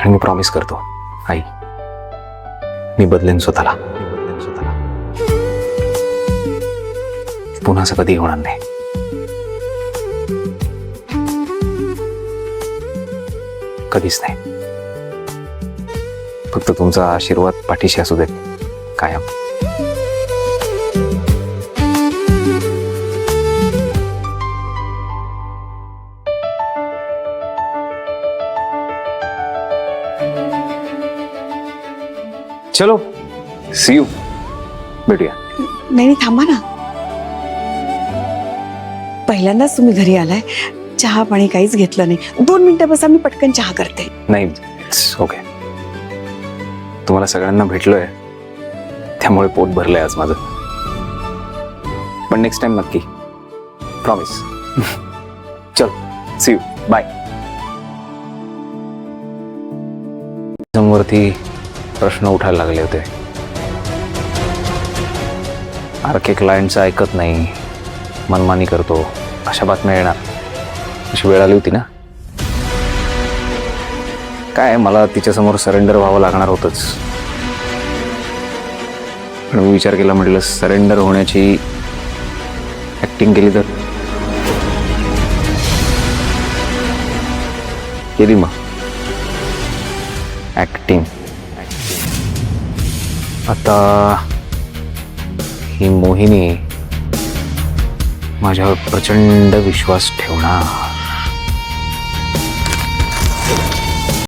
आणि मी प्रॉमिस करतो आई, मी बदलेन स्वतःला. पुन्हा असं कधी होणार नाही. कधीच नाही. फक्त तुमचा आशीर्वाद पाठीशी असू देत कायम. चलो सी यू. भेटूया. नाही थांबा ना. पहिल्यांदाच तुम्ही घरी आलाय, चहा पाणी काहीच घेतलं नाही. 2 मिनिटं बसा, मी पटकन चहा करते. नाही इट्स ओके. तुम्हाला सगळ्यांना भेटलोय त्यामुळे पोट भरलंय आज माझं. पण नेक्स्ट टाइम नक्की, प्रॉमिस. चल सी यू. बाय. वरती प्रश्न उठायला लागले होते. आरके क्लायंटचं ऐकत नाही, मनमानी करतो, अशा बातम्या येणार. अशी वेळ आली होती ना. काय मला तिच्यासमोर सरेंडर व्हावं लागणार होतंच. पण मी विचार केला, म्हटलं सरेंडर होण्याची ऍक्टिंग केली तर केली. मग ऍक्टिंग. आता ही मोहिनी माझ्यावर प्रचंड विश्वास ठेवणार.